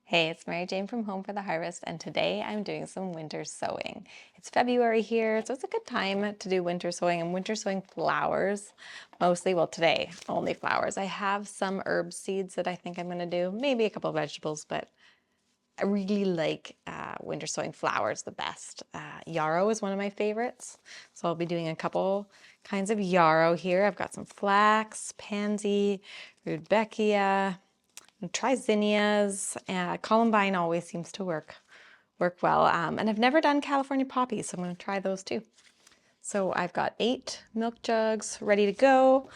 Hey, it's Mary Jane from Home for the Harvest, and today I'm doing some winter sowing. It's February here, so it's a good time to do winter sowing and winter sowing flowers. Mostly, well, today, only flowers. I have some herb seeds that I think I'm going to do, maybe a couple of vegetables, but I really like winter sowing flowers the best. Yarrow is one of my favorites, so I'll be doing a couple kinds of yarrow here. I've got some flax, pansy, rudbeckia, and try zinnias. Columbine always seems to work well. And I've never done California poppies, so I'm going to try those too. So I've got 8 milk jugs ready to go.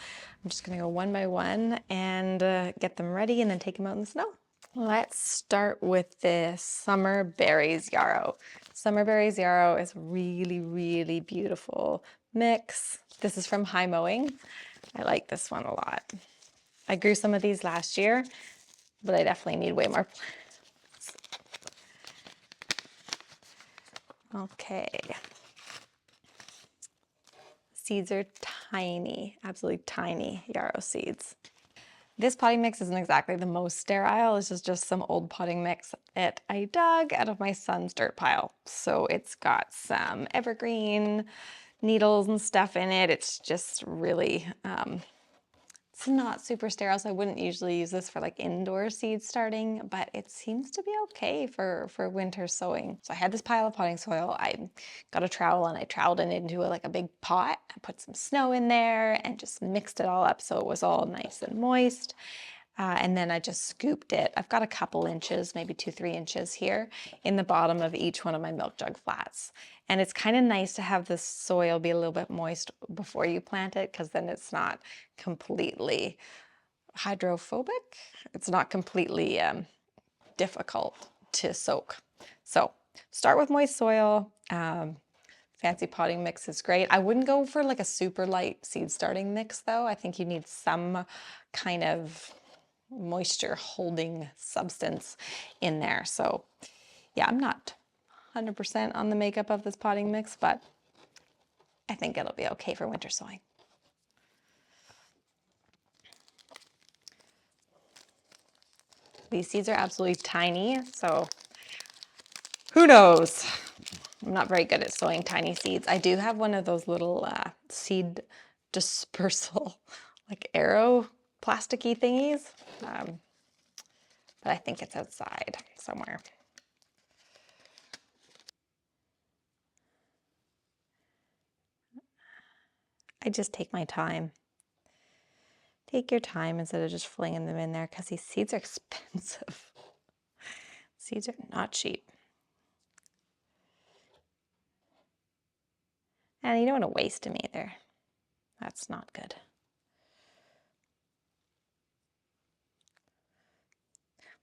I'm just going to go one by one and get them ready and then take them out in the snow. Let's start with this Summer Berries Yarrow. Summer Berries Yarrow is really, really beautiful mix. This is from High Mowing. I like this one a lot. I grew some of these last year, but I definitely need way more plants. Okay. Seeds are tiny, absolutely tiny yarrow seeds. This potting mix isn't exactly the most sterile. This is just some old potting mix that I dug out of my son's dirt pile. So it's got some evergreen needles and stuff in it. It's just really, it's not super sterile, so I wouldn't usually use this for like indoor seed starting, but it seems to be okay for winter sowing. So I had this pile of potting soil. I got a trowel and I troweled it into like a big pot. I put some snow in there and just mixed it all up so it was all nice and moist. And then I just scooped it. I've got a couple inches, maybe 2-3 inches here in the bottom of each one of my milk jug flats. And it's kind of nice to have the soil be a little bit moist before you plant it, because then it's not completely hydrophobic. It's not completely difficult to soak. So start with moist soil. Fancy potting mix is great. I wouldn't go for like a super light seed starting mix though. I think you need some kind of moisture holding substance in there. So yeah, I'm not 100% on the makeup of this potting mix, but I think it'll be okay for winter sowing. These seeds are absolutely tiny, so who knows? I'm not very good at sowing tiny seeds. I do have one of those little seed dispersal, like arrow plasticky thingies, but I think it's outside somewhere. I just take my time. Take your time instead of just flinging them in there, because these seeds are expensive. Seeds are not cheap. And you don't want to waste them either. That's not good.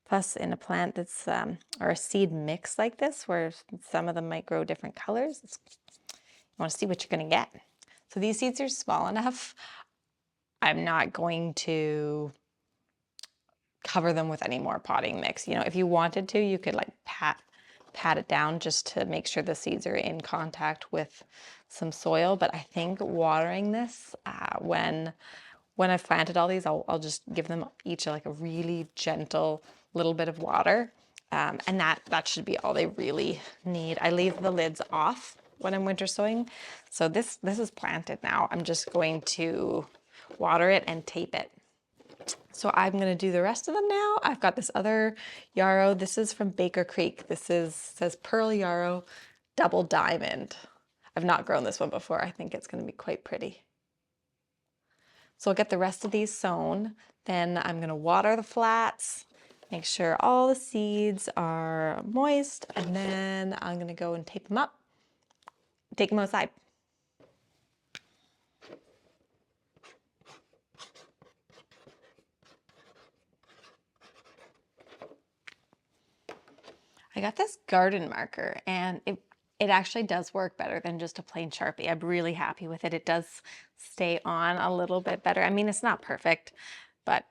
Plus, in a plant that's, or a seed mix like this, where some of them might grow different colors, you want to see what you're going to get. So these seeds are small enough. I'm not going to cover them with any more potting mix. You know, if you wanted to, you could like pat it down just to make sure the seeds are in contact with some soil. But I think watering this when I've planted all these, I'll just give them each like a really gentle little bit of water. And that should be all they really need. I leave the lids off when I'm winter sowing. So this is planted now. I'm just going to water it and tape it. So I'm going to do the rest of them now. I've got this other yarrow. This is from Baker Creek. Says Pearl Yarrow Double Diamond. I've not grown this one before. I think it's going to be quite pretty. So I'll get the rest of these sown. Then I'm going to water the flats, make sure all the seeds are moist, and then I'm going to go and tape them up, take them outside. I got this garden marker, and it actually does work better than just a plain Sharpie. I'm really happy with it. It does stay on a little bit better. I mean, it's not perfect, but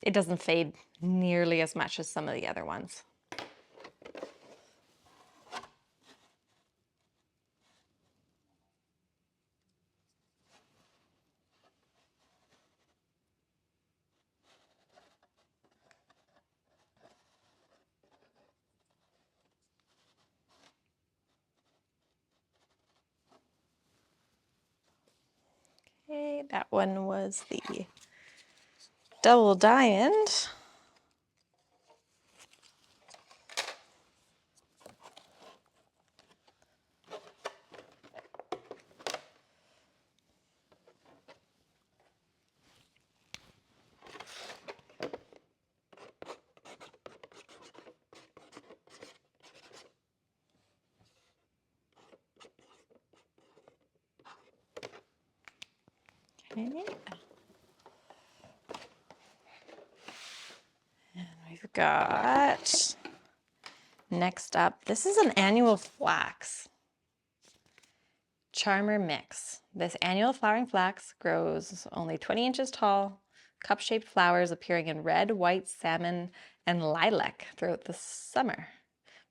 it doesn't fade nearly as much as some of the other ones. Okay, that one was the double diamond. Okay. And we've got, next up, this is an annual flax. Charmer mix. This annual flowering flax grows only 20 inches tall, cup-shaped flowers appearing in red, white, salmon, and lilac throughout the summer.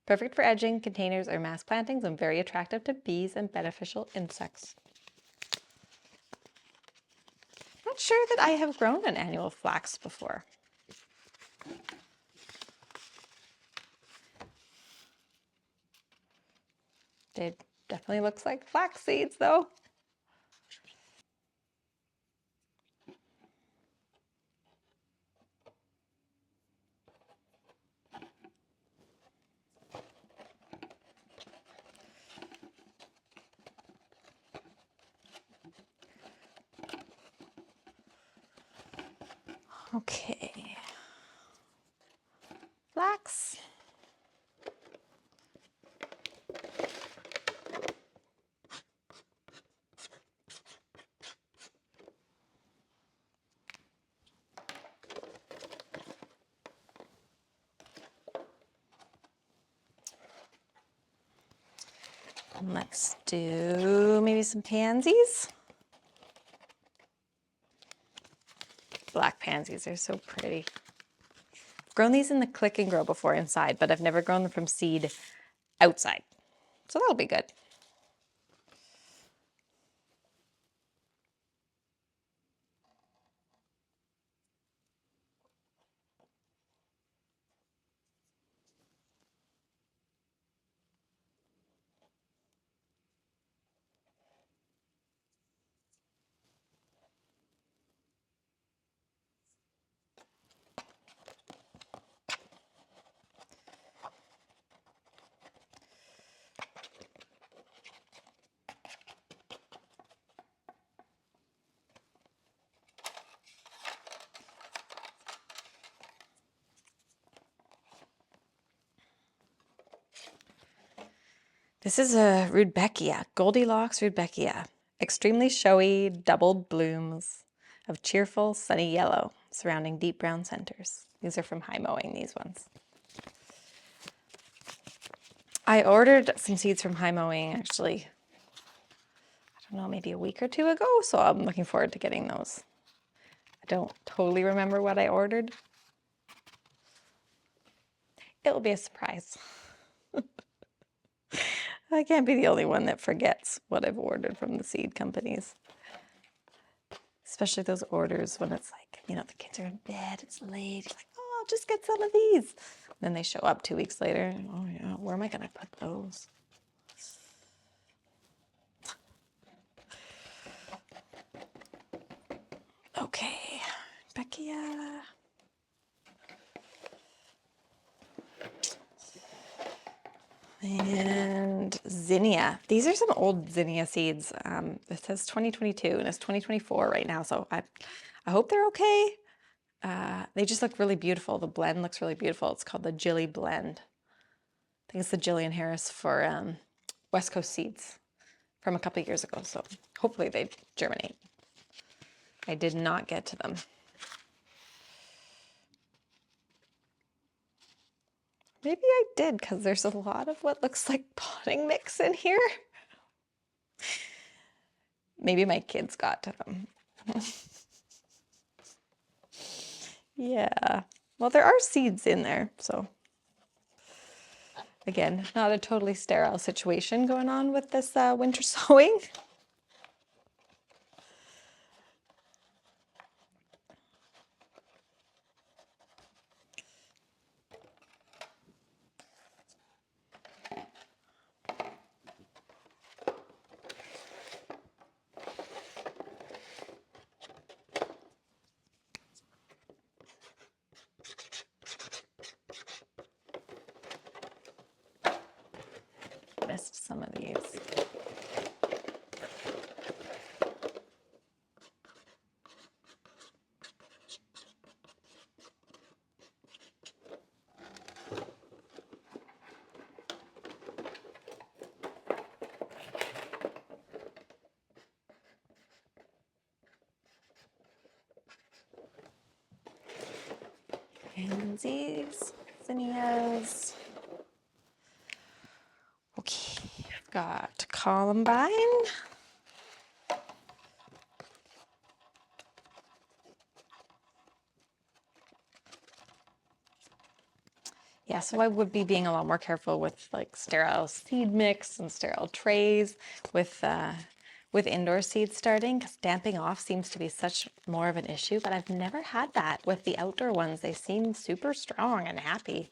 Perfect for edging, containers, or mass plantings, and very attractive to bees and beneficial insects. Not sure that I have grown an annual flax before. It definitely looks like flax seeds though. Okay. Flax. And let's do maybe some pansies. Black pansies are so pretty. I've grown these in the click and grow before inside, but I've never grown them from seed outside. So that'll be good. This is a Rudbeckia, Goldilocks Rudbeckia. Extremely showy, doubled blooms of cheerful, sunny yellow, surrounding deep brown centers. These are from High Mowing, these ones. I ordered some seeds from High Mowing actually, I don't know, maybe a week or two ago, so I'm looking forward to getting those. I don't totally remember what I ordered. It'll be a surprise. I can't be the only one that forgets what I've ordered from the seed companies. Especially those orders when it's like, you know, the kids are in bed, it's late, you're like, oh, I'll just get some of these. Then they show up 2 weeks later, oh yeah, where am I gonna put those? Okay, Beckia. And zinnia. These are some old zinnia seeds. It says 2022 and it's 2024 right now, so I hope they're okay. They just look really beautiful. The blend looks really beautiful. It's called the Jilly Blend. I think it's the Jillian Harris for West Coast Seeds from a couple of years ago, so hopefully they germinate. I did not get to them. Maybe I did, because there's a lot of what looks like potting mix in here. Maybe my kids got to them. Yeah. Well, there are seeds in there, so again, not a totally sterile situation going on with this winter sowing. missed some of these. Pansies, zinnias. Okay, we've got columbine. Yeah, so I would be being a lot more careful with like sterile seed mix and sterile trays with indoor seeds starting, because damping off seems to be such more of an issue, but I've never had that with the outdoor ones. They seem super strong and happy.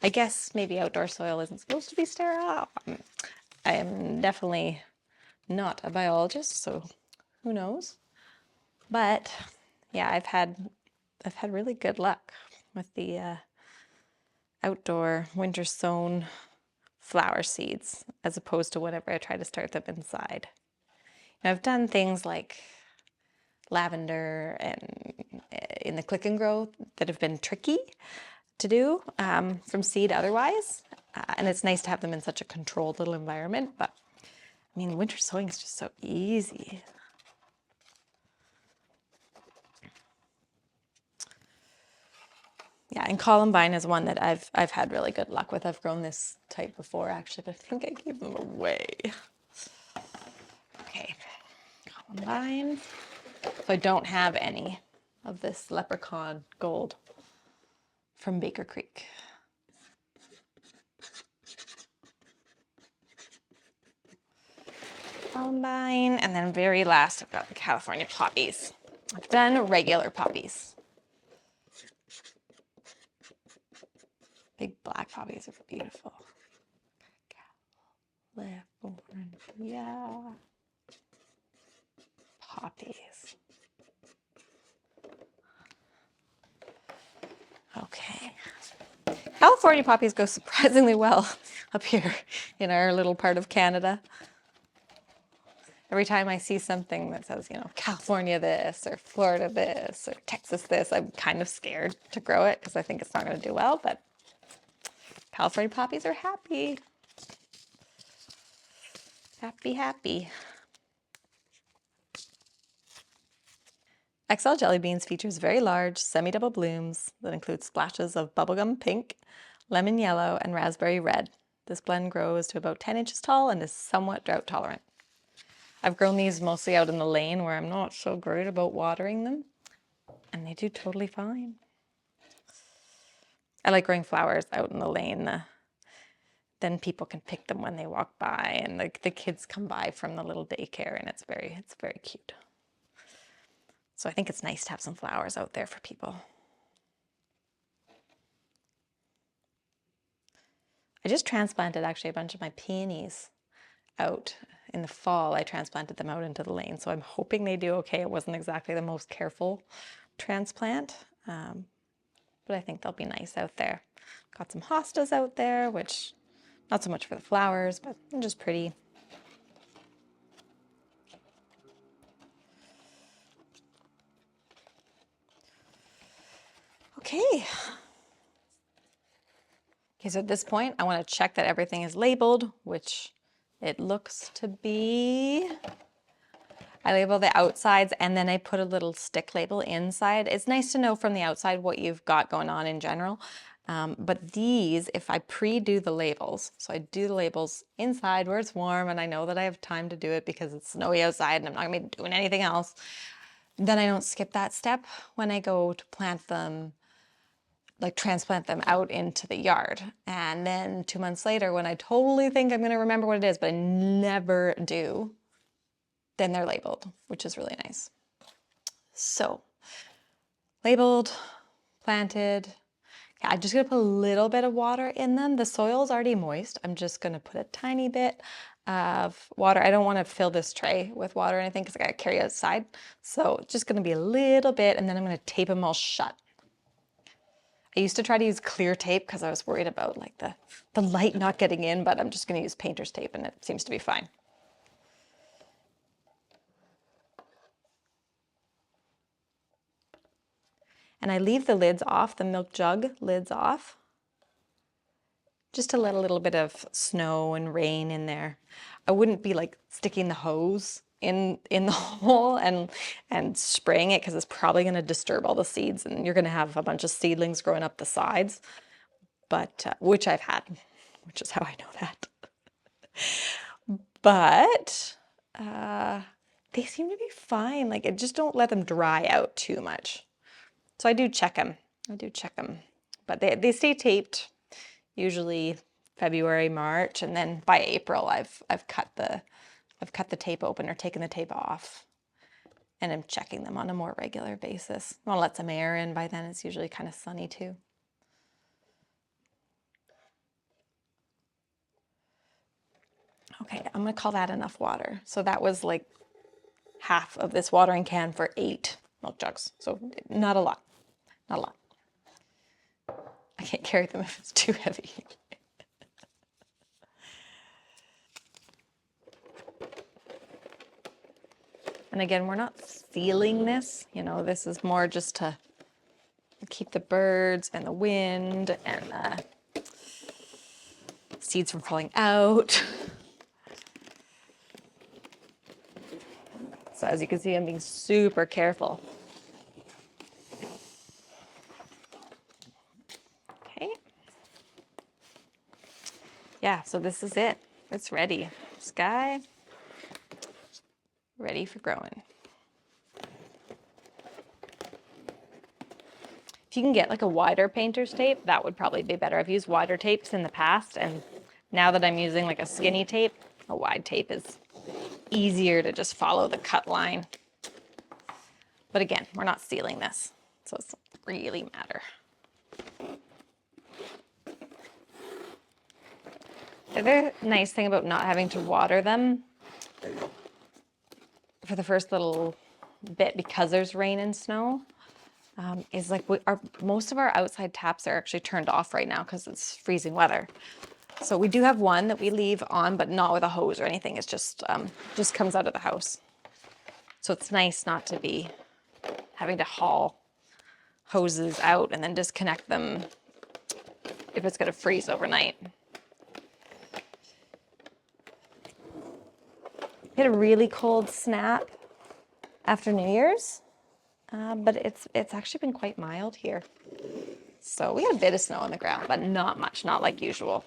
I guess maybe outdoor soil isn't supposed to be sterile. I am definitely not a biologist, so who knows? But yeah, I've had really good luck with the outdoor winter sown flower seeds as opposed to whenever I try to start them inside. And I've done things like lavender and in the click and grow that have been tricky to do from seed otherwise. And it's nice to have them in such a controlled little environment. But I mean, winter sowing is just so easy. Yeah, and columbine is one that I've had really good luck with. I've grown this type before actually, but I think I gave them away. Okay, columbine. So I don't have any of this leprechaun gold from Baker Creek. Columbine, and then very last I've got the California poppies. I've done regular poppies. Big black poppies are beautiful. California poppies. Okay. California poppies go surprisingly well up here in our little part of Canada. Every time I see something that says, you know, California this or Florida this or Texas this, I'm kind of scared to grow it because I think it's not going to do well, but California poppies are happy. Happy, happy. XL Jelly Beans features very large, semi-double blooms that include splashes of bubblegum pink, lemon yellow, and raspberry red. This blend grows to about 10 inches tall and is somewhat drought tolerant. I've grown these mostly out in the lane where I'm not so great about watering them, and they do totally fine. I like growing flowers out in the lane. Then people can pick them when they walk by, and the kids come by from the little daycare, and it's very cute. So I think it's nice to have some flowers out there for people. I just transplanted actually a bunch of my peonies out in the fall. I transplanted them out into the lane, so I'm hoping they do okay. It wasn't exactly the most careful transplant, but I think they'll be nice out there. Got some hostas out there, which not so much for the flowers, but they're just pretty. Okay. Okay, so at this point, I want to check that everything is labeled, which it looks to be. I label the outsides and then I put a little stick label inside. It's nice to know from the outside what you've got going on in general. But these, if I pre-do the labels, so I do the labels inside where it's warm and I know that I have time to do it because it's snowy outside and I'm not gonna be doing anything else, then I don't skip that step when I go to plant them, like transplant them out into the yard. And then 2 months later, when I totally think I'm gonna remember what it is, but I never do, then they're labeled, which is really nice. So, labeled, planted. Yeah, I'm just gonna put a little bit of water in them. The soil's already moist. I'm just gonna put a tiny bit of water. I don't wanna fill this tray with water or anything because I gotta carry it outside. So just gonna be a little bit, and then I'm gonna tape them all shut. I used to try to use clear tape because I was worried about like the light not getting in, but I'm just going to use painter's tape and it seems to be fine. And I leave the lids off, the milk jug lids off, just to let a little bit of snow and rain in there. I wouldn't be like sticking the hose in the hole and spraying it because it's probably going to disturb all the seeds and you're going to have a bunch of seedlings growing up the sides, but which I've had, which is how I know that. But they seem to be fine. Like, just don't let them dry out too much. So I do check them. But they stay taped usually February, March, and then by April I've cut the tape open or taken the tape off. And I'm checking them on a more regular basis. I want to let some air in by then. It's usually kind of sunny too. Okay, I'm gonna call that enough water. So that was like half of this watering can for 8 milk jugs. So not a lot, not a lot. I can't carry them if it's too heavy. And again, we're not sealing this, you know, this is more just to keep the birds and the wind and the seeds from falling out. So as you can see, I'm being super careful. Okay. Yeah, so this is it. It's ready. Sky, ready for growing. If you can get like a wider painter's tape, that would probably be better. I've used wider tapes in the past, and now that I'm using like a skinny tape, a wide tape is easier to just follow the cut line. But again, we're not sealing this, so it doesn't really matter. The other nice thing about not having to water them for the first little bit because there's rain and snow is like most of our outside taps are actually turned off right now because it's freezing weather. So we do have one that we leave on, but not with a hose or anything. It's just comes out of the house. So it's nice not to be having to haul hoses out and then disconnect them if it's going to freeze overnight. We had a really cold snap after New Year's, but it's actually been quite mild here. So we had a bit of snow on the ground, but not much, not like usual.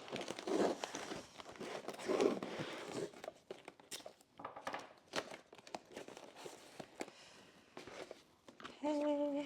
Okay.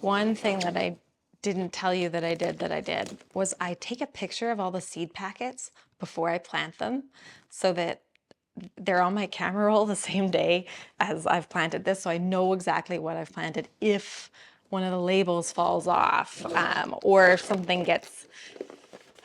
One thing that I didn't tell you that I did was I take a picture of all the seed packets before I plant them so that they're on my camera roll the same day as I've planted this, so I know exactly what I've planted if one of the labels falls off or if something gets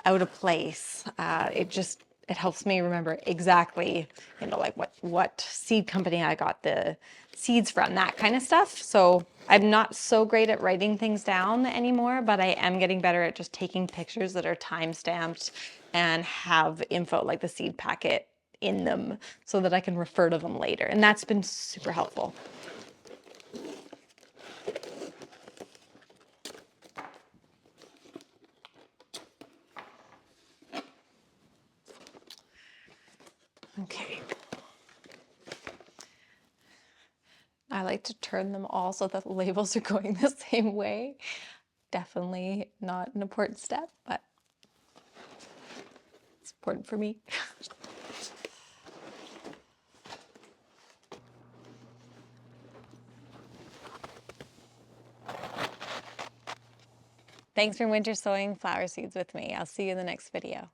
out of place. It helps me remember exactly, you know, like what seed company I got the seeds from, that kind of stuff. So I'm not so great at writing things down anymore, but I am getting better at just taking pictures that are time stamped and have info like the seed packet in them so that I can refer to them later. And that's been super helpful. Okay. I like to turn them all so that the labels are going the same way. Definitely not an important step, but it's important for me. Thanks for winter sowing flower seeds with me. I'll see you in the next video.